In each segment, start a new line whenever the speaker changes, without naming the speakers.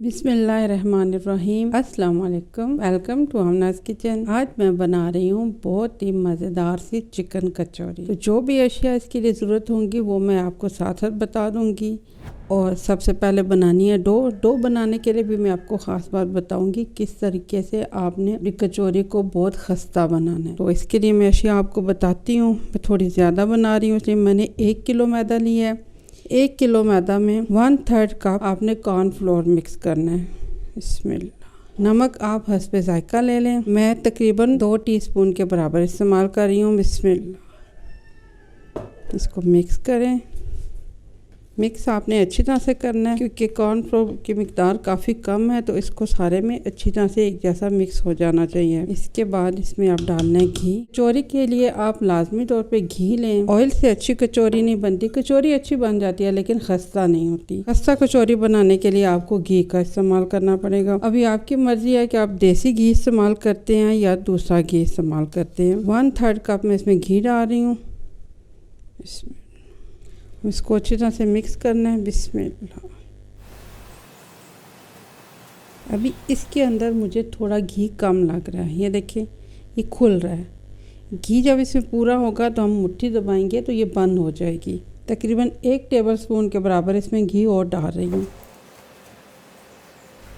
बिस्मिल्लाहिर्रहमानिर्रहीम। अस्सलाम वालेकुम। Welcome to Hamnaz kitchen. आज मैं बना रही हूँ बहुत ही मज़ेदार सी चिकन कचौरी। तो जो भी अशिया इसके लिए ज़रूरत होंगी वो मैं आपको साथ साथ बता दूँगी। और सबसे पहले बनानी है डो बनाने के लिए भी मैं आपको ख़ास बात बताऊँगी किस तरीके से आपने अपनी कचौरी को बहुत खस्ता बनाना है। तो इसके लिए मैं अशिया आपको बताती हूँ। मैं थोड़ी ज़्यादा बना रही हूँ इसलिए मैंने 1 किलो मैदा लिया है। 1 किलो मैदा में 1/3 कप आपने कॉर्नफ्लोर मिक्स करना है। बिस्मिल्लाह। नमक आप हस्बे जायका ले लें। मैं तकरीबन 2 टीस्पून के बराबर इस्तेमाल कर रही हूँ। बिस्मिल्लाह। इसको मिक्स करें। मिक्स आपने अच्छी तरह से करना है क्योंकि कॉर्नफ्लोर की मिकदार काफ़ी कम है, तो इसको सारे में अच्छी तरह से एक जैसा मिक्स हो जाना चाहिए। इसके बाद इसमें आप डालना है घी। कचौरी के लिए आप लाजमी तौर पे घी लें। ऑयल से अच्छी कचौरी नहीं बनती। कचौरी अच्छी बन जाती है लेकिन खस्ता नहीं होती। खस्ता कचौरी बनाने के लिए आपको घी का इस्तेमाल करना पड़ेगा। अभी आपकी मर्जी है कि आप देसी घी इस्तेमाल करते हैं या दूसरा घी इस्तेमाल करते हैं। 1/3 कप में इसमें घी डाल रही हूँ। इसको अच्छी तरह से मिक्स करना है। बिस्मिल्लाह। अभी इसके अंदर मुझे थोड़ा घी कम लग रहा है। ये देखिए ये खुल रहा है। घी जब इसमें पूरा होगा तो हम मुट्ठी दबाएंगे तो ये बंद हो जाएगी। तकरीबन 1 टेबलस्पून के बराबर इसमें घी और डाल रही हूँ।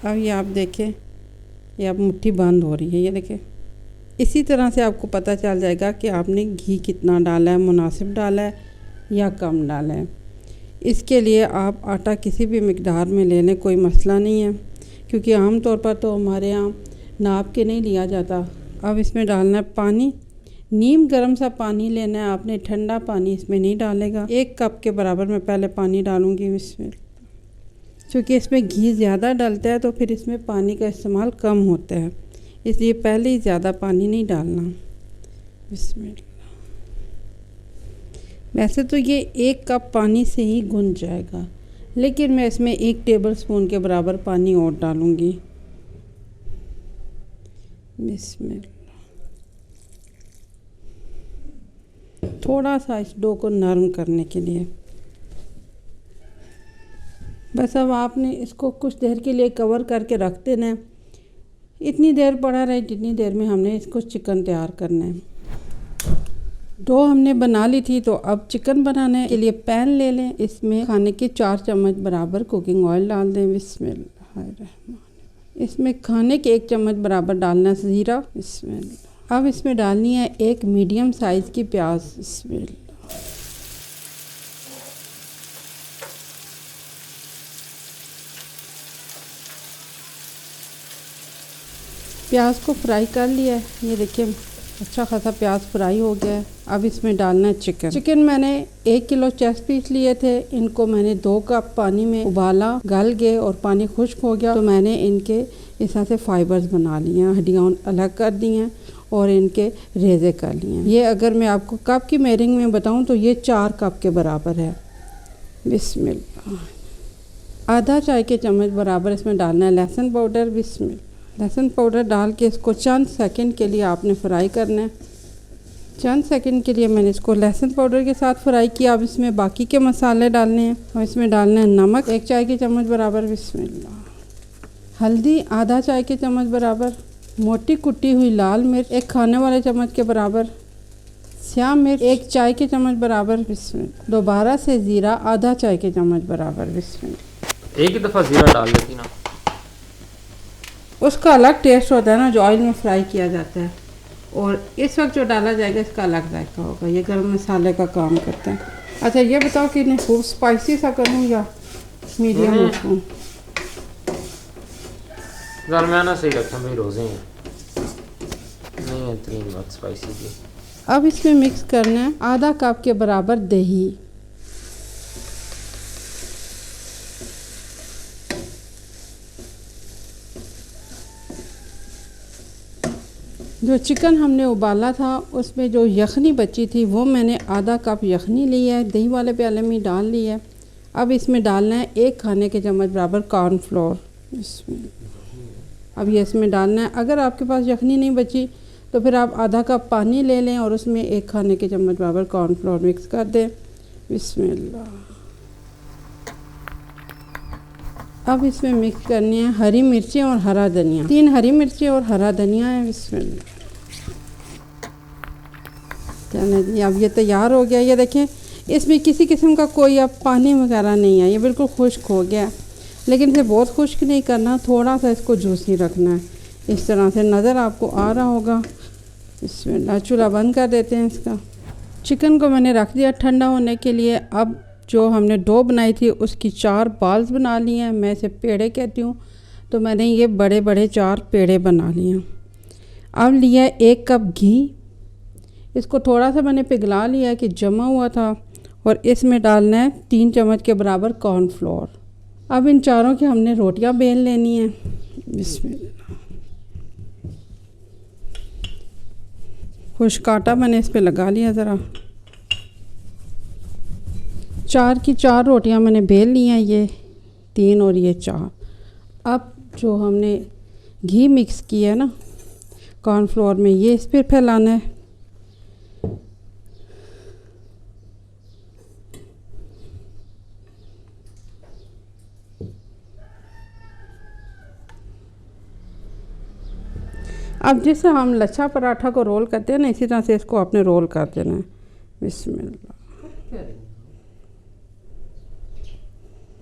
अब ये आप देखें ये अब मुट्ठी बंद हो रही है। ये देखें इसी तरह से आपको पता चल जाएगा कि आपने घी कितना डाला है, मुनासिब डाला है या कम डालें। इसके लिए आप आटा किसी भी मिकदार में ले लें, कोई मसला नहीं है क्योंकि आम तौर पर तो हमारे यहाँ नाप के नहीं लिया जाता। अब इसमें डालना है पानी। नीम गर्म सा पानी लेना है आपने, ठंडा पानी इसमें नहीं डालेगा। 1 कप के बराबर मैं पहले पानी डालूँगी इसमें। क्योंकि इसमें घी ज़्यादा डलता है तो फिर इसमें पानी का इस्तेमाल कम होता है, इसलिए पहले ही ज़्यादा पानी नहीं डालना। इसमें वैसे तो ये 1 कप पानी से ही गुन जाएगा, लेकिन मैं इसमें 1 टेबलस्पून के बराबर पानी और डालूँगी। बिस्मिल्लाह। थोड़ा सा इस डो को नरम करने के लिए। बस अब आपने इसको कुछ देर के लिए कवर करके रख देना है। इतनी देर पड़ा रहे जितनी देर में हमने इसको चिकन तैयार करना है। डो हमने बना ली थी, तो अब चिकन बनाने के लिए पैन ले लें। इसमें खाने के 4 चम्मच बराबर कुकिंग ऑयल डाल दें। बिस्मिल्लाह। इसमें खाने के 1 चम्मच बराबर डालना है ज़ीरा। बिस्मिल्लाह। अब इसमें डालनी है 1 मीडियम साइज़ की प्याज। बिस्मिल्लाह। प्याज को फ्राई कर लिया है। ये देखिए अच्छा खासा प्याज फ्राई हो गया है। अब इसमें डालना है चिकन। मैंने 1 किलो चेस्ट पीस लिए थे। इनको मैंने 2 कप पानी में उबाला, गल गए और पानी खुश्क हो गया तो मैंने इनके इस तरह से फाइबर्स बना लिए हैं, हड्डियाँ अलग कर दी हैं और इनके रेज़े कर लिए हैं। ये अगर मैं आपको कप की मेजरिंग में बताऊँ तो ये 4 कप के बराबर है। बिस्मिल्लाह। आधा चाय के चम्मच बराबर इसमें डालना है लहसुन पाउडर। बिस्मिल्लाह। लहसुन पाउडर डाल के इसको चंद सेकंड के लिए आपने फ्राई करना है। चंद सेकंड के लिए मैंने इसको लहसुन पाउडर के साथ फ्राई किया। अब इसमें बाकी के मसाले डालने हैं और इसमें डालना है नमक 1 चाय के चम्मच बराबर। बिस्मिल्लाह। हल्दी आधा चाय के चम्मच बराबर। मोटी कुटी हुई लाल मिर्च 1 खाने वाले चम्मच के बराबर। स्याह मिर्च 1 चाय के चम्मच बराबर। बिस्मिल्लाह। दोबारा से ज़ीरा आधा चाय के चम्मच बराबर। बिस्मिल्लाह।
एक ही दफ़ा ज़ीरा डाल लेती ना,
उसका अलग टेस्ट होता है ना, जो ऑयल में फ्राई किया जाता है, और इस वक्त जो डाला जाएगा इसका अलग जायका होगा। ये गरम मसाले का काम करता है। अच्छा ये बताओ कि इन्हें खूब स्पाइसी सा करूँ या मीडियम रखूँ?
दरमियाना सही रखा, मेरे रोज़े हैं नहीं इतनी बहुत स्पाइसी की।
अब इसमें मिक्स करना है आधा कप के बराबर दही। जो चिकन हमने उबाला था उसमें जो यखनी बची थी वो मैंने आधा कप यखनी ली है, दही वाले प्याले में डाल ली है। अब इसमें डालना है 1 खाने के चम्मच बराबर कॉर्नफ्लोर। अब ये इसमें डालना है। अगर आपके पास यखनी नहीं बची तो फिर आप आधा कप पानी ले लें और उसमें 1 खाने के चम्मच बराबर कॉर्नफ्लोर मिक्स कर दें। बिस्मिल्लाह। अब इसमें मिक्स करनी है हरी मिर्ची और हरा धनिया, 3 हरी मिर्ची और हरा धनिया है इसमें। चलिए जी, अब ये तैयार हो गया। ये देखें, इसमें किसी किस्म का कोई अब पानी वगैरह नहीं है, ये बिल्कुल खुश्क हो गया। लेकिन इसे बहुत खुश्क नहीं करना, थोड़ा सा इसको जूसी रखना है। इस तरह से नज़र आपको आ रहा होगा। इसमें चूल्हा बंद कर देते हैं इसका। चिकन को मैंने रख दिया ठंडा होने के लिए। अब जो हमने डो बनाई थी उसकी 4 बाल्स बना लिए हैं, मैं इसे पेड़े कहती हूँ, तो मैंने ये बड़े बड़े 4 पेड़े बना लिए हैं। अब लिया 1 कप घी, इसको थोड़ा सा मैंने पिघला लिया कि जमा हुआ था, और इसमें डालना है 3 चम्मच के बराबर कॉर्नफ्लोर। अब इन चारों की हमने रोटियां बेल लेनी है। बिस्मिल्लाह। खुश्क आटा मैंने इस पे लगा लिया ज़रा। 4 की 4 रोटियां मैंने बेल ली हैं, ये 3 और ये 4। अब जो हमने घी मिक्स किया है ना कॉर्नफ्लोर में, ये इस पर फैलाना है। अब जैसे हम लच्छा पराठा को रोल करते हैं ना, इसी तरह से इसको आपने रोल कर देना है। बिस्मिल्लाह।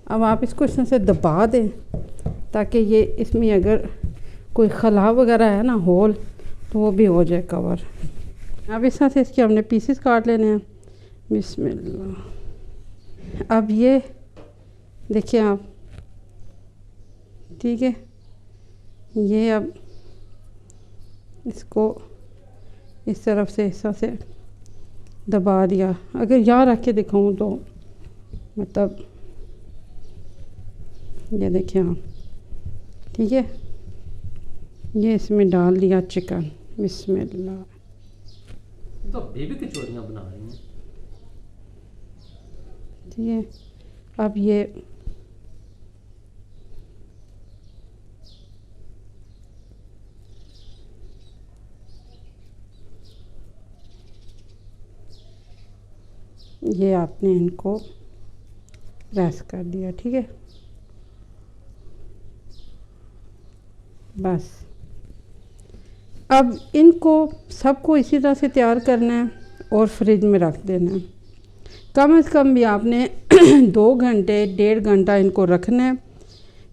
अब आप इसको इस तरह से दबा दें ताकि ये इसमें अगर कोई खला वगैरह है ना, होल, तो वो भी हो जाए कवर। अब इस तरह से इसके हमने पीसेस काट लेने हैं। बिस्मिल्लाह। अब ये देखिए आप, ठीक है, ये अब इसको इस तरफ से इस तरह से दबा दिया। अगर यहाँ रख के दिखाऊँ तो मतलब ये देखिए आप, ठीक है, ये इसमें डाल दिया चिकन। बिस्मिल्लाह।
तो बेबी कचौरियाँ बना रही हैं,
ठीक है। अब ये आपने इनको प्रेस कर दिया, ठीक है। बस अब इनको सबको इसी तरह से तैयार करना है और फ्रिज में रख देना है। कम से कम भी आपने 2 घंटे 1.5 घंटा इनको रखना है,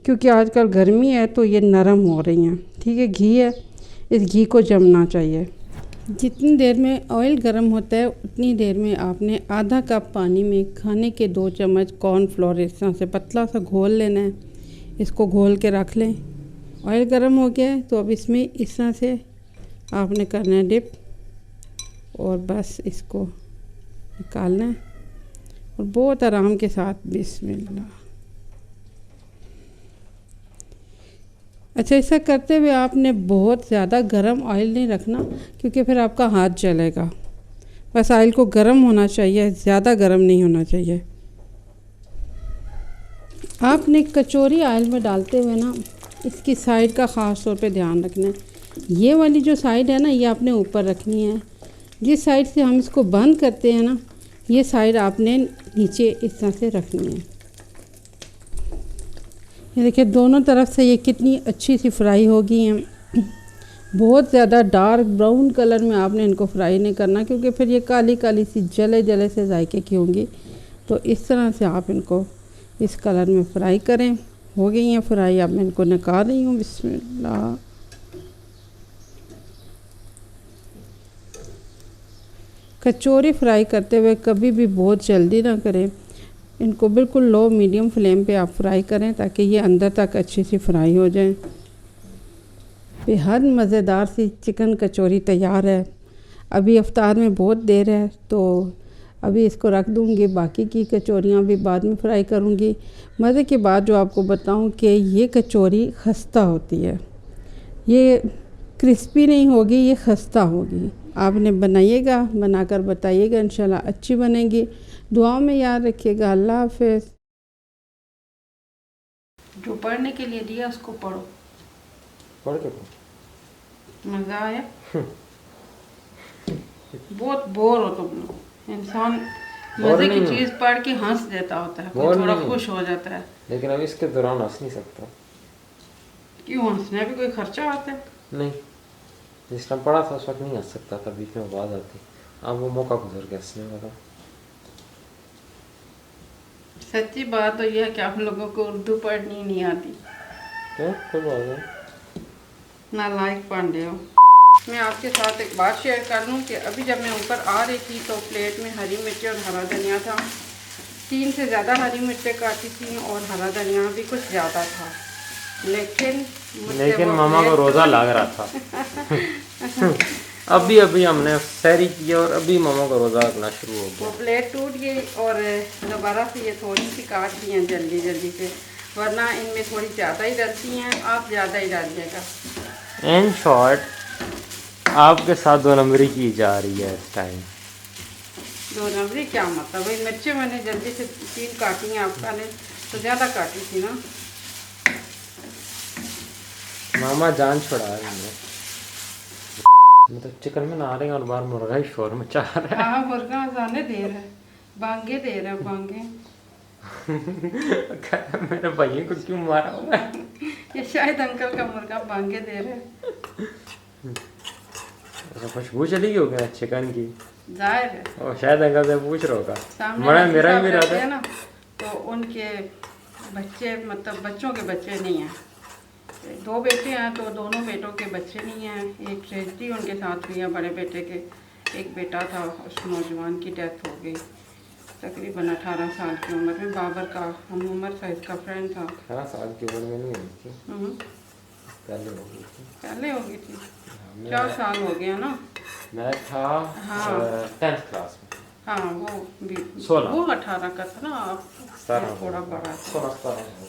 क्योंकि आजकल गर्मी है तो ये नरम हो रही हैं, ठीक है। घी है, इस घी को जमना चाहिए। जितनी देर में ऑयल गर्म होता है उतनी देर में आपने आधा कप पानी में खाने के 2 चम्मच कॉर्नफ्लोर इस तरह से पतला सा घोल लेना है। इसको घोल के रख लें। ऑयल गर्म हो गया है तो अब इसमें इस तरह से आपने करना है डिप, और बस इसको निकालना है और बहुत आराम के साथ। बिस्मिल्लाह। अच्छा, ऐसा करते हुए आपने बहुत ज़्यादा गरम ऑयल नहीं रखना, क्योंकि फिर आपका हाथ जलेगा। बस ऑयल को गरम होना चाहिए, ज़्यादा गरम नहीं होना चाहिए। आपने कचौरी ऑयल में डालते हुए ना इसकी साइड का ख़ास तौर पे ध्यान रखना है। ये वाली जो साइड है ना, ये आपने ऊपर रखनी है। जिस साइड से हम इसको बंद करते हैं ना, ये साइड आपने नीचे इस तरह से रखनी है। ये देखिए दोनों तरफ से ये कितनी अच्छी सी फ्राई हो गई हैं। बहुत ज़्यादा डार्क ब्राउन कलर में आपने इनको फ्राई नहीं करना, क्योंकि फिर ये काली काली सी जले जले से जायके की होंगी। तो इस तरह से आप इनको इस कलर में फ्राई करें। हो गई हैं फ्राई, अब मैं इनको निकाल रही हूँ। बिस्मिल्लाह। कचौरी फ्राई करते हुए कभी भी बहुत जल्दी ना करें, इनको बिल्कुल लो मीडियम फ्लेम पे आप फ्राई करें ताकि ये अंदर तक अच्छी सी फ्राई हो जाए। बेहद मज़ेदार सी चिकन कचौरी तैयार है। अभी इफ्तार में बहुत देर है तो अभी इसको रख दूँगी, बाकी की कचौरियाँ भी बाद में फ्राई करूँगी। मज़े की बात जो आपको बताऊँ कि ये कचौरी खस्ता होती है, ये क्रिस्पी नहीं होगी, ये खस्ता होगी। आपने बनाइएगा, बनाकर बताइएगा, इंशाल्लाह अच्छी बनेगी। दुआओं में याद रखिएगा। अल्लाह हाफ़िज़। जो पढ़ने के लिए दिया उसको पढ़ो।
पढ़ के
मज़ा आया? बहुत बोर हो तुम लोग। इंसान मजे की चीज पढ़ के हंस देता होता है, कोई थोड़ा खुश हो जाता है।
लेकिन अब इसके दौरान हंस नहीं सकता।
क्यों? हंसने भी कोई खर्चा आता है?
नहीं, जिस टाइम पढ़ा था उस वक्त नहीं हंस सकता था, बीच में आवाज आती। अब वो मौका गुजर गया हंसने वाला।
सच्ची बात तो यह है कि आप लोगों को उर्दू पढ़नी नहीं आती।
क्यों? कोई बात नहीं।
नालायक पांडे हो। मैं आपके साथ एक बात शेयर कर लूँ कि अभी जब मैं ऊपर आ रही थी तो प्लेट में हरी मिर्ची और हरा धनिया था। 3 से ज़्यादा हरी मिर्चें काटी थी और हरा धनिया भी कुछ ज़्यादा था, लेकिन
मामा को रोज़ा लग रहा था। अभी हमने सैरी की और अभी मामा को रोज़ा लगना शुरू हो गया।
वो प्लेट टूट गई और दोबारा से ये थोड़ी सी काट दी हैं जल्दी जल्दी से, वरना इनमें थोड़ी ज़्यादा ही डलती हैं, आप ज़्यादा ही डालिएगा।
इन शॉर्ट आपके साथ 2 नंबरी की जा रही है इस टाइम।
2 नंबरी क्या मतलब? वही मिर्चें मैंने जल्दी से 3 काटी हैं, आपका ने तो ज़्यादा काटी थी ना।
मामा जान छुड़ा रही है। मतलब चिकन में नहा रहे हैं और बाहर मुर्गा ही शोर मचा रहा है।
हाँ, मुर्गा जाने दे रहा है, बांगे दे रहा है, बांगे।
मेरे भैया को क्यों मारा हुआ है?
ये शायद अंकल का मुर्गा बांगे दे रहे हैं।
खुशबू चली गई होगी चिकन की,
जाहिर है।
और शायद अंकल से पूछ रहा होगा।
सामने
मेरा भी रहता
है ना, तो उनके बच्चे, मतलब बच्चों के बच्चे नहीं हैं। 2 बेटे हैं तो दोनों बेटों के बच्चे नहीं हैं। एक ट्रेजेडी उनके साथ हुई है बड़े बेटे के। एक बेटा था, उस नौजवान की डेथ हो गई तकरीबन 18 साल की उम्र में। बाबर का हम उम्र था, इसका फ्रेंड था।
18 साल की उम्र में नहीं हुई थी,
पहले हो गई थी। पहले हो गई थी। 4 साल हो गया ना।
मैं था 10th क्लास में।
हाँ, वो भी
16
वो 18 का था ना, आप थोड़ा बड़ा था।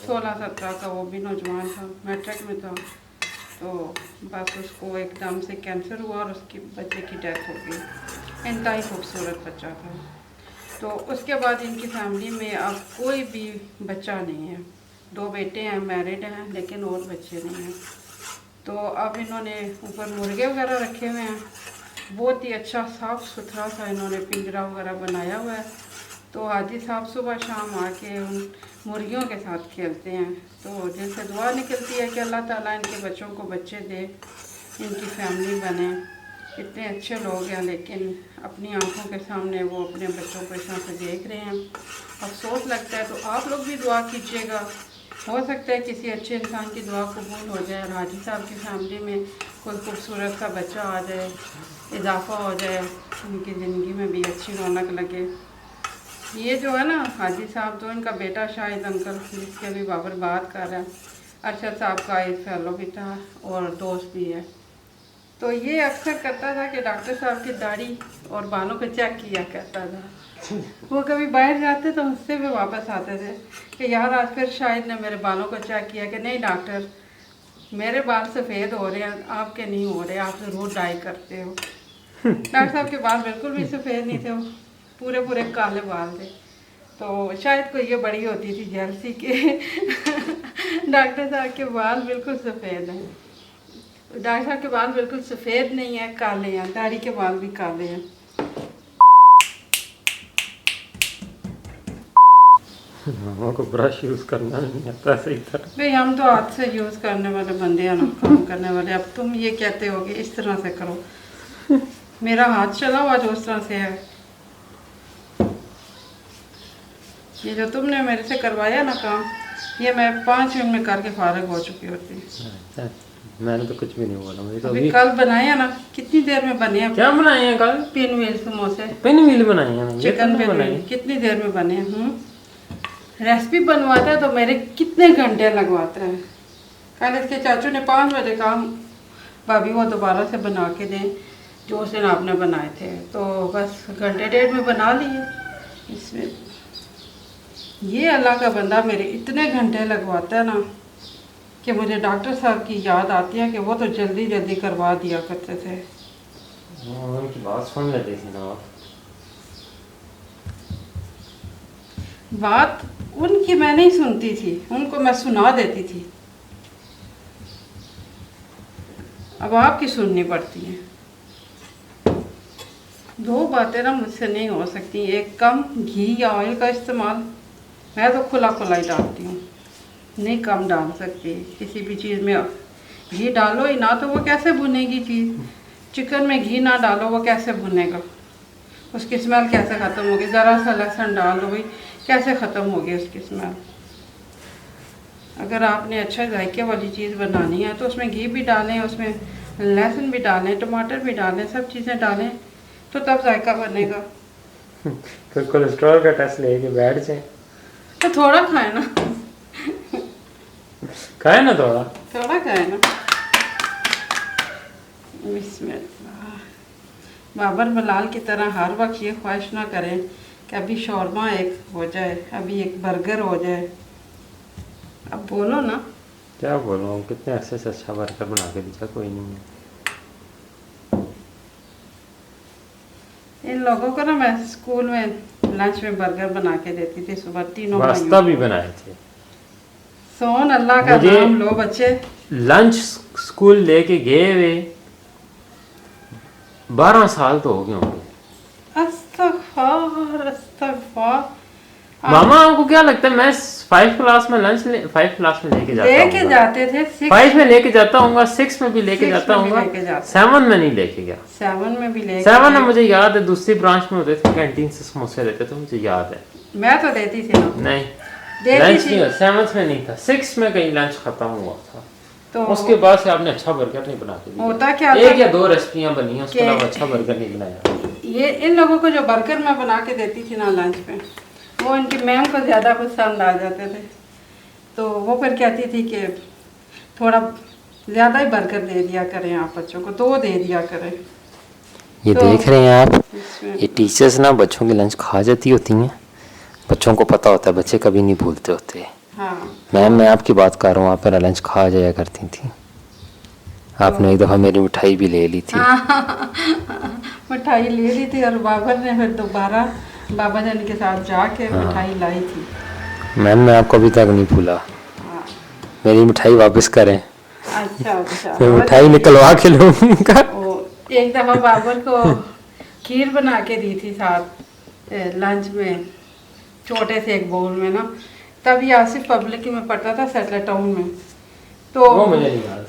16-17 का वो भी नौजवान था, मैट्रिक में था। तो बस उसको एकदम से कैंसर हुआ और उसके बच्चे की डेथ हो गई। इंतहाई खूबसूरत बच्चा था। तो उसके बाद इनकी फैमिली में अब कोई भी बच्चा नहीं है। 2 बेटे हैं, मैरिड हैं, लेकिन और बच्चे नहीं हैं। तो अब इन्होंने ऊपर मुर्गे वगैरह रखे हुए हैं। बहुत ही अच्छा साफ़ सुथरा सा इन्होंने पिंजरा वगैरह बनाया हुआ है। तो हाजी साहब सुबह शाम आके उन मुर्गियों के साथ खेलते हैं। तो जिनसे दुआ निकलती है कि अल्लाह ताला इनके बच्चों को बच्चे दे, इनकी फैमिली बने। इतने अच्छे लोग हैं, लेकिन अपनी आंखों के सामने वो अपने बच्चों को इस तरह से देख रहे हैं। अफसोस लगता है। तो आप लोग भी दुआ कीजिएगा, हो सकता है किसी अच्छे इंसान की दुआ कबूल हो जाए और हाजी साहब की फैमिली में कोई खूबसूरत सा बच्चा आ जाए, इजाफा हो जाए, उनकी ज़िंदगी में भी अच्छी रौनक लगे। ये जो है ना हाजी साहब, तो इनका बेटा शाहिद अंकल, जिसके अभी बाबर बात कर रहा है, अरशद साहब का एक फेलो भी था और दोस्त भी है। तो ये अक्सर करता था कि डॉक्टर साहब की दाढ़ी और बालों को चेक किया करता था। वो कभी बाहर जाते तो मुझसे भी वापस आते थे कि यार आज फिर शाहिद ने मेरे बालों को चेक किया कि नहीं डॉक्टर, मेरे बाल सफ़ेद हो रहे हैं, आपके नहीं हो रहे, आप ज़रूर डाई करते हो। डॉक्टर साहब के बाल बिल्कुल भी सफ़ेद नहीं थे, वो पूरे पूरे काले बाल थे। तो शायद को ये बड़ी होती थी जर्सी के डॉक्टर साहब के बाल बिल्कुल सफ़ेद हैं। डॉक्टर साहब के बाल बिल्कुल सफ़ेद नहीं है, काले हैं। दाढ़ी के बाल भी काले हैं।
मामा को ब्रश यूज़ करना नहीं आता सही तरह।
भाई हम तो हाथ से यूज़ करने वाले बंदे हैं ना, काम करने वाले। अब तुम ये कहते हो कि इस तरह से करो, मेरा हाथ चला हुआ जो उस तरह से है। ये जो तुमने मेरे से करवाया ना काम, ये मैं 5 मिनट में करके फारिग हो चुकी होती।
मैंने तो कुछ भी नहीं बोला। मुझे तो
अभी कल बनाया ना, कितनी देर में बने हैं?
क्या बनाए हैं कल?
पिन व्हील समोसे,
पिन व्हील बनाए हैं,
चिकन पिन व्हील। कितनी देर में बने हैं? रेसिपी बनवाता है तो मेरे कितने घंटे लगवाता है। कल इसके चाचू ने 5 बजे कहा भाभी वो दोबारा से बना के दें जो उस दिन आपने बनाए थे। तो बस घंटे 1.5 में बना लिए। इसमें ये अल्लाह का बंदा मेरे इतने घंटे लगवाता है ना कि मुझे डॉक्टर साहब की याद आती है कि वो तो जल्दी जल्दी करवा दिया करते थे।
उनकी बात सुन लेते थे ना।
बात उनकी मैं नहीं सुनती थी, उनको मैं सुना देती थी। अब आपकी सुननी पड़ती है। दो बातें ना मुझसे नहीं हो सकती। एक, कम घी या ऑयल का इस्तेमाल। मैं तो खुला खुला ही डालती हूँ, नहीं कम डाल सकती किसी भी चीज़ में। घी डालो ही ना तो वो कैसे भुनेगी चीज़। चिकन में घी ना डालो वो कैसे भुनेगा, उसकी स्मेल कैसे ख़त्म होगी। ज़रा सा लहसुन डाल दो भाई, कैसे ख़त्म होगी उसकी स्मेल। अगर आपने अच्छा जायके वाली चीज़ बनानी है तो उसमें घी भी डालें, उसमें लहसुन भी डालें, टमाटर भी डालें, सब चीज़ें डालें तो तब जायका बनेगा।
तो कोलेस्ट्रॉल का टेस्ट लेके बैठ जाए
तो थोड़ा खाए ना,
खाए ना थोड़ा
खाए ना। बिस्मिल्लाह। बाबर बलाल की तरह हर वक्त ये ख्वाहिश ना करें कि अभी शौरमा एक हो जाए, अभी एक बर्गर हो जाए। अब बोलो ना।
क्या बोलूँ, कितने अच्छे से अच्छा बर्गर बना के दिया, कोई नहीं है।
इन लोगों को ना मैं स्कूल में लंच में बर्गर बना के देती थी सुबह, तीनों
पास्ता भी बनाए थे।
सोन अल्लाह का
मुझे
नाम लो बच्चे।
लंच स्कूल लेके गए हुए 12 साल तो हो गए होंगे।
अस्तगफार अस्तगफार।
मामा आपको क्या लगता है मैं 5 क्लास में लेके
जाते थे।
5 में लेके जाता हूँ, 6 में भी लेके जाता हूँ, 7 में नहीं लेके गया।
7 में भी लेके
7 में मुझे याद है दूसरी ब्रांच में होते थे, कैंटीन से समोसे लेते थे, मुझे याद है।
मैं तो देती थी ना।
नहीं, लंच नहीं, 7 में नहीं था, 6 में कहीं लंच खत्म हुआ था। तो उसके बाद से आपने अच्छा बर्गर नहीं बना के दिया।
होता क्या,
एक या 2 रेसिपियां बनी हैं, उसके अलावा अच्छा बर्गर नहीं बनाया।
ये इन लोगों को जो बर्गर मैं बना के देती थी ना लंच में, वो इनकी मैम को ज़्यादा पसंद आ जाते थे। तो वो फिर कहती थी कि थोड़ा ज़्यादा ही बर्गर दे दिया करें आप बच्चों को, 2 दे दिया करें।
ये तो देख रहे हैं आप, ये टीचर्स ना बच्चों की लंच खा जाती होती हैं, बच्चों को पता होता है, बच्चे कभी नहीं भूलते होते।
हाँ
मैम मैं आपकी बात कर रहा हूँ, आप मेरा लंच खा जाया करती थी। आपने एक दफ़ा मेरी मिठाई भी ले ली थी।
मिठाई ले ली थी और बाबर ने फिर दोबारा बाबा जान के साथ जाके मिठाई लाई थी।
मैम मैं आपको अभी तक नहीं भूला। मेरी मिठाई वापस करें।
अच्छा अच्छा,
मैं मिठाई निकलवा के लूँगा।
एक दफ़ा बाबर को खीर बना के दी थी साथ लंच में, छोटे से एक बोल में ना। तब ये आसिफ पब्लिक में पढ़ता था, सेटलर टाउन में। तो
वो मुझे नहीं याद।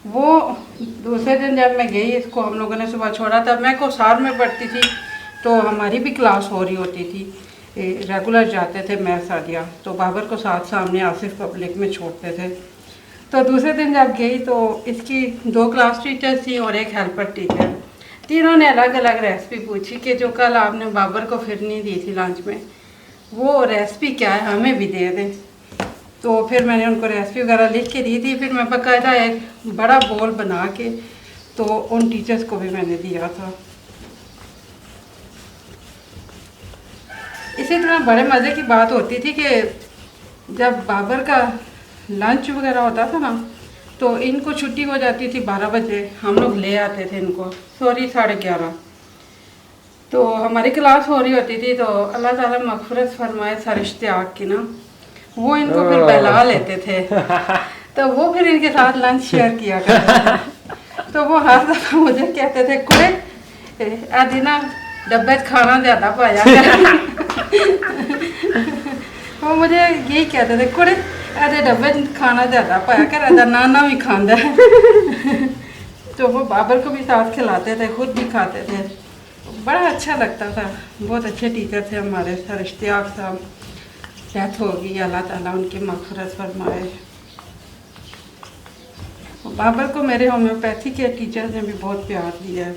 वो दूसरे दिन जब मैं गई, इसको हम लोगों ने सुबह छोड़ा था, मैं कोसार में पढ़ती थी तो हमारी भी क्लास हो रही होती थी, रेगुलर जाते थे मैं सादिया, तो बाबर को साथ सामने आसिफ पब्लिक में छोड़ते थे। तो दूसरे दिन जब गई तो इसकी 2 क्लास टीचर्स थी और एक हेल्पर टीचर, तीनों ने अलग अलग रेसिपी पूछी कि जो कल आपने बाबर को फिरनी दी थी लंच में, वो रेसिपी क्या है, हमें भी दे दें। तो फिर मैंने उनको रेसिपी वगैरह लिख के दी थी। फिर मैं बाकायदा एक बड़ा बोल बना के तो उन टीचर्स को भी मैंने दिया था। इसी तरह बड़े मज़े की बात होती थी कि जब बाबर का लंच वगैरह होता था ना, तो इनको छुट्टी हो जाती थी 12 बजे, हम लोग ले आते थे इनको, सॉरी 11:30। तो हमारी क्लास हो रही होती थी, तो अल्लाह ताला मग़फ़िरत फरमाए सर इश्तियाक की ना, वो इनको फिर बहला लेते थे। तो वो फिर इनके साथ लंच शेयर किया करते थे। तो वो हर दफ़ा मुझे कहते थे, कुड़े आदि ना डब्बे खाना ज़्यादा पाया कर। वो मुझे यही कहते थे, कुड़े आदि डब्बे खाना ज़्यादा पाया कर, आधा नाना भी खांदा है। तो वो बाबर को भी साथ खिलाते थे, खुद भी खाते थे, बड़ा अच्छा लगता था। बहुत अच्छे टीचर थे हमारे सर इश्तियाक साहब। डेथ हो गई, अल्लाह ताला उनकी मग़फ़िरत फरमाए। बाबर को मेरे होम्योपैथी के टीचर्स ने भी बहुत प्यार दिया है।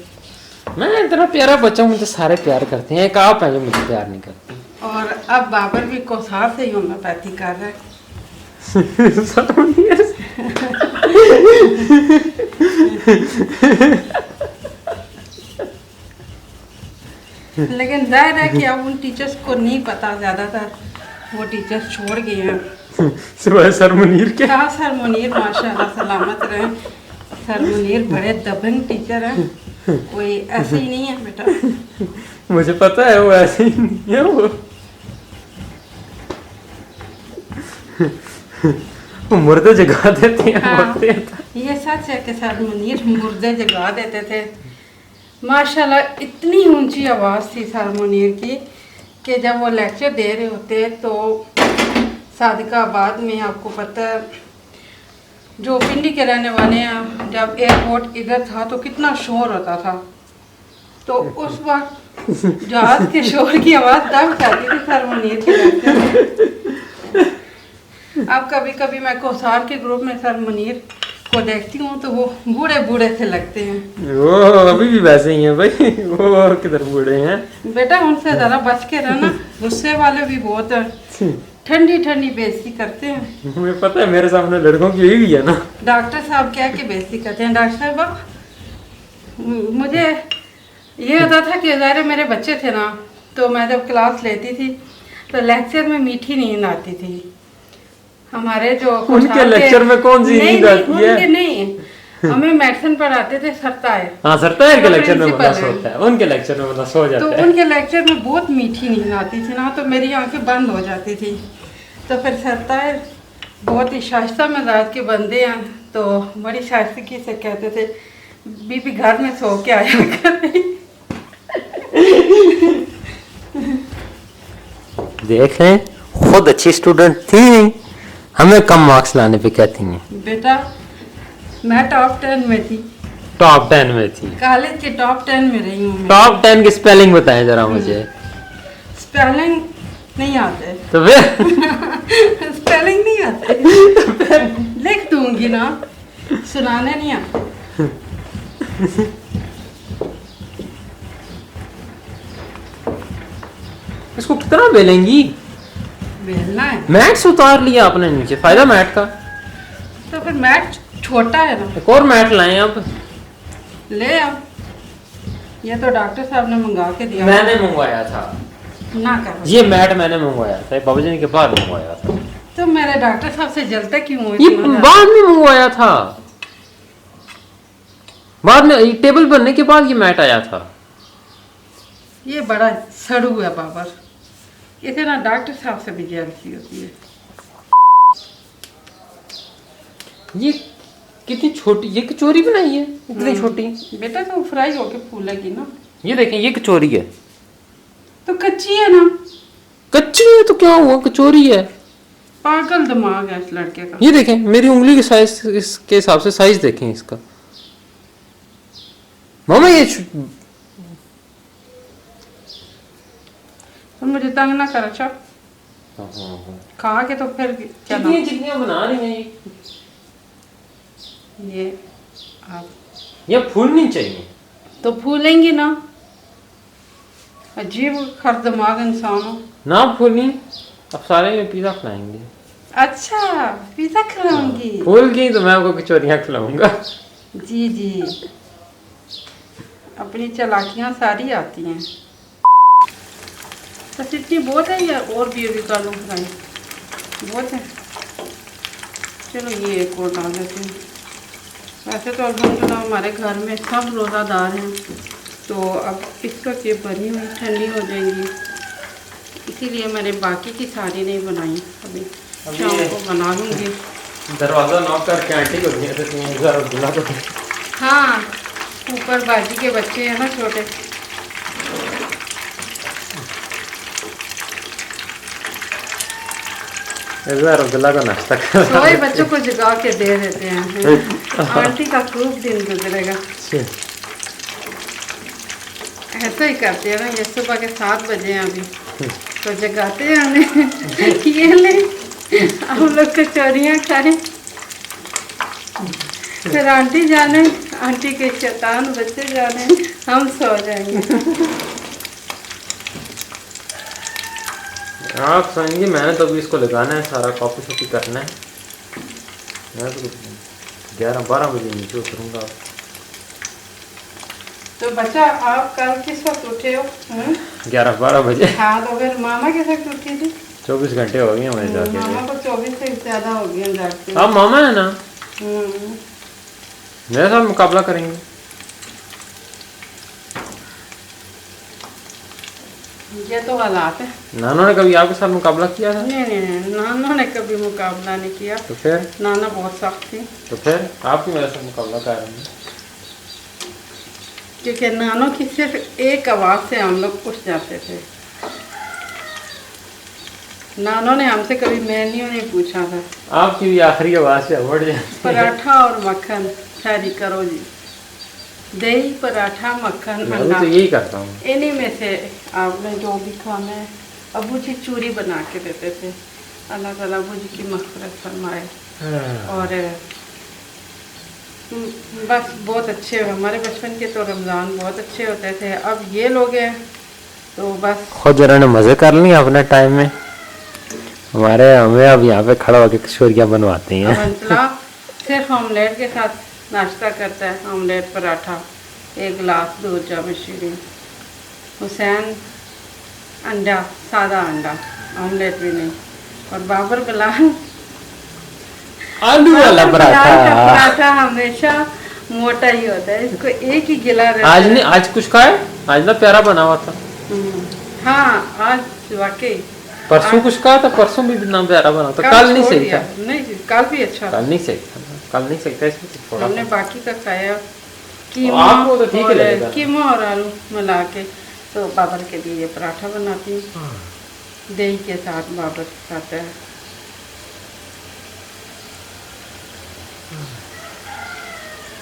मैं इतना प्यारा बच्चा, मुझे सारे प्यार करते हैं, एक आप हैं जो मुझे प्यार नहीं करते।
और अब बाबर भी कोसार से ही होम्योपैथी कर रहा है। लेकिन जाहिर है कि अब उन टीचर्स को नहीं पता, ज़्यादातर वो टीचर्स छोड़ गए हैं।
सिवाय सर मुनीर के।
हाँ, सर मुनीर माशाल्लाह सलामत रहे। सर मुनीर बड़े दबंग टीचर हैं, कोई ऐसे ही नहीं है बेटा।
मुझे पता है वो ऐसे ही नहीं है। वो मुर्दे जगा देते हैं।
हाँ, ये सच है कि सर मुनीर मुर्दे जगा देते थे। माशाल्लाह इतनी ऊंची आवाज़ थी सर मुनीर की कि जब वो लेक्चर दे रहे होते तो सादिकाबाद में, आपको पता है जो पिंडी के रहने वाले हैं, जब एयरपोर्ट इधर था तो कितना शोर होता था। तो उस वक्त जहाज के शोर की आवाज़ तब जाती थी सर मुनीर के लेक्चर में। अब कभी कभी मैं कोसार के ग्रुप में सर मुनीर को देखती हूँ तो वो बूढ़े बूढ़े से लगते हैं।
वो अभी भी वैसे ही हैं भाई, वो और किधर बूढ़े हैं।
बेटा उनसे ज़रा बच के रहना, गुस्से वाले भी बहुत हैं, ठंडी ठंडी बेइज्जती करते हैं।
मुझे पता है, मेरे सामने लड़कों की यही भी है ना।
डॉक्टर साहब क्या कि बेइज्जती करते हैं। डॉक्टर साहब मुझे ये होता था कि ज़ाहिर मेरे बच्चे थे ना, तो मैं जब क्लास लेती थी तो लेक्चर में मीठी नींद आती थी। हमारे जो
उनके लेक्चर में कौन सी नींद आती है?
उनके नहीं, हमें मेडिसिन पढ़ाते थे सरतायर।
हाँ, सरतायर के लेक्चर में बंदा सोता है, उनके लेक्चर में बंदा सो जाता है।
तो उनके लेक्चर में बहुत मीठी नींद आती थी ना, तो मेरी आंखें बंद हो जाती थी। तो फिर सरतायर बहुत ही शाइस्ता मिजाज के बंदे हैं, तो बड़ी शाइस्तगी से कहते थे बीबी घर में सो के आया करें।
देखें, खुद अच्छी स्टूडेंट थी, हमें कम मार्क्स लाने पे कहती हैं।
बेटा मैं टॉप 10 में थी,
टॉप 10 में थी,
कॉलेज के टॉप 10 में रही हूँ।
टॉप 10 की स्पेलिंग बताएं जरा मुझे।
स्पेलिंग नहीं आते।
तो फिर
स्पेलिंग नहीं आते, लिख दूंगी ना, सुनाने नहीं आते।
इसको कितना बेलेंगी?
बेलना है
मैट्स उतार लिया आपने नीचे, फायदा मैट का।
तो फिर मैट छोटा है ना,
एक और मैट लाएं अब।
ले आओ, ये तो डॉक्टर साहब ने मंगा के दिया।
मैंने मंगवाया था
ना करो,
ये मैट, मैंने मंगवाया था, बाबूजी के बाद मंगवाया था।
तो मेरे डॉक्टर साहब से जलते क्यों हो?
ये बाद में मंगवाया था, बाद में टेबल बनने के बाद ये मैट आया था।
ये बड़ा सड़ू है बाबर, इसे ना डॉक्टर साहब से भी जेलसी होती है।
ये कितनी छोटी, ये कचौरी बनाई है इतनी छोटी।
बेटा तो फ्राई होके फूलेगी ना।
ये देखें, ये कचौरी है।
तो कच्ची है ना।
कच्ची है तो क्या हुआ, कचौरी है।
पागल दिमाग है इस लड़के का।
ये देखें, मेरी उंगली के साइज, इसके हिसाब से साइज देखें इसका। मामा ये
तो मुझे तंग ना कर। अच्छा खा के तो फिर क्या ना।
चिकनियां बना रही हैं
ये आप
ये फूलनी चाहिए
तो फूलेंगी ना। अजीब खर दिमाग इंसान हो
ना, फूलनी। अब सारे में पिज्जा खिलाएंगे।
अच्छा पिज्जा खिलाऊंगी।
फूल गई तो मैं आपको कचौरियां खिलाऊंगा।
जी जी, अपनी चालाकियां सारी आती हैं। तो इतनी बहुत है या और भी अभी कर लूँ फ्राई? बहुत है, चलो ये एक और डाल देते हैं। वैसे तो अल्हम्दुलिल्लाह हमारे घर में सब रोज़ादार हैं, तो अब इस वक्त ये बनी हुई ठंडी हो जाएंगी, इसीलिए मैंने बाकी की सारी नहीं बनाई। अभी शाम को बना लूँगी।
दरवाजा नॉक करके आंटी को दिया तो
हाँ, ऊपर बाजी के बच्चे हैं ना छोटे।
अब्दुल्ला का नाश्ता
सोए बच्चों को जगा के दे देते हैं। आंटी का खूब दिन गुजरेगा। ऐसा ही करते हैं ना, ये सुबह के 7 बजे हैं अभी, तो जगाते हैं हमें। ये ले हम लोग कचौरियाँ खाएं, फिर आंटी जाने, आंटी के शैतान बच्चे जाने, हम सो जाएंगे।
आप सोएंगे, मैंने तो अभी इसको लगाना है, सारा कॉपी शॉपी करना है। मैं तो 11-12 बजे नीचे उतरूँगा।
तो बच्चा आप कल किस वक्त उठे हो?
11-12 बजे।
हाँ, तो फिर मामा किस वक्त उठी थी?
24 घंटे हो गए हमें जाके।
मामा को 24 से ज़्यादा हो गए जागते।
आप मामा है ना, मेरे साथ मुकाबला करेंगे।
ये तो हालात है।
नाना ने कभी आपके साथ मुकाबला किया था?
नहीं नहीं नहीं, नाना ने कभी मुकाबला नहीं किया।
तो फिर
नाना बहुत सख्त थी।
तो फिर आप क्यों मेरे साथ मुकाबला कर रहे हैं?
क्योंकि नानों की सिर्फ एक आवाज़ से हम लोग उठ जाते थे। नानों ने हमसे कभी मेन्यू नहीं पूछा था।
आपकी भी आखिरी आवाज़ से बढ़ जाती है।
पराठा और मक्खन शायरी करो जी, दही पराठा मक्खन
मैं
अंडा,
तो यही करता हूँ।
इन्हीं में से आपने जो भी खाना है। अबू जी चूरी बना के देते थे, अल्लाह ताला अबू जी की मग़फ़िरत फरमाए। और बस बहुत अच्छे, हमारे बचपन के तो रमज़ान बहुत अच्छे होते थे। अब ये लोग हैं तो बस
खुद जरा ने मज़े कर लिए अपने टाइम में, हमें अब यहाँ पे खड़ा होकर किशोरियाँ बनवाती हैं।
हंसला सिर्फ ऑमलेट के साथ नाश्ता करता है, ऑमलेट पराठा, एक गिलास दूध जाम शीरी। हुसैन अंडा, सादा अंडा, ऑमलेट भी नहीं। और बाबर बिलाल
आलू वाला
पराठा हमेशा मोटा ही होता है, इसको एक ही गिला रहता
आज
है।
नहीं, आज कुछ खाए, आज ना प्यारा बना हुआ था।
हाँ आज वाकई
परसों कुछ कहा था, परसों भी ना प्यारा बना था। कल नहीं सही था।
नहीं कल भी अच्छा था।
कल नहीं सही था, कल नहीं सही था, इसमें थोड़ा
हमने बाकी का खाया,
आपको तो ठीक लगेगा।
कीमा और आलू मिला के। तो बाबर के लिए पराठा बनाती हूँ, दही के साथ बाबर खाता है।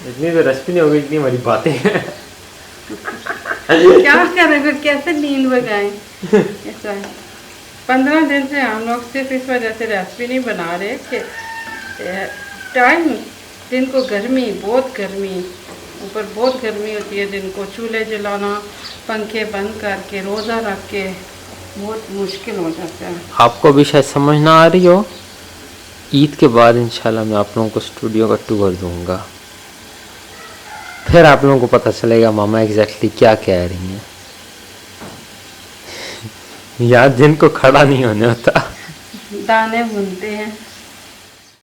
इतनी तो रेसिपी नहीं होगी इतनी हमारी बातें हैं।
क्या करें फिर, कैसे नींद भगाएं। ऐसा है, 15 दिन से हम लोग सिर्फ इस वजह से रेसिपी नहीं बना रहे कि टाइम, दिन को गर्मी, बहुत गर्मी, ऊपर बहुत गर्मी होती है दिन को, चूल्हे जलाना, पंखे बंद करके, रोज़ा रख के बहुत मुश्किल हो जाता है।
आपको भी शायद समझ ना आ रही हो, ईद के बाद इंशाल्लाह मैं आप लोगों को स्टूडियो का टूर दूंगा, फिर आप लोगों को पता चलेगा मामा एग्जैक्टली क्या कह रही हैं। यार दिन को खड़ा नहीं होने होता,
दाने बुनते हैं।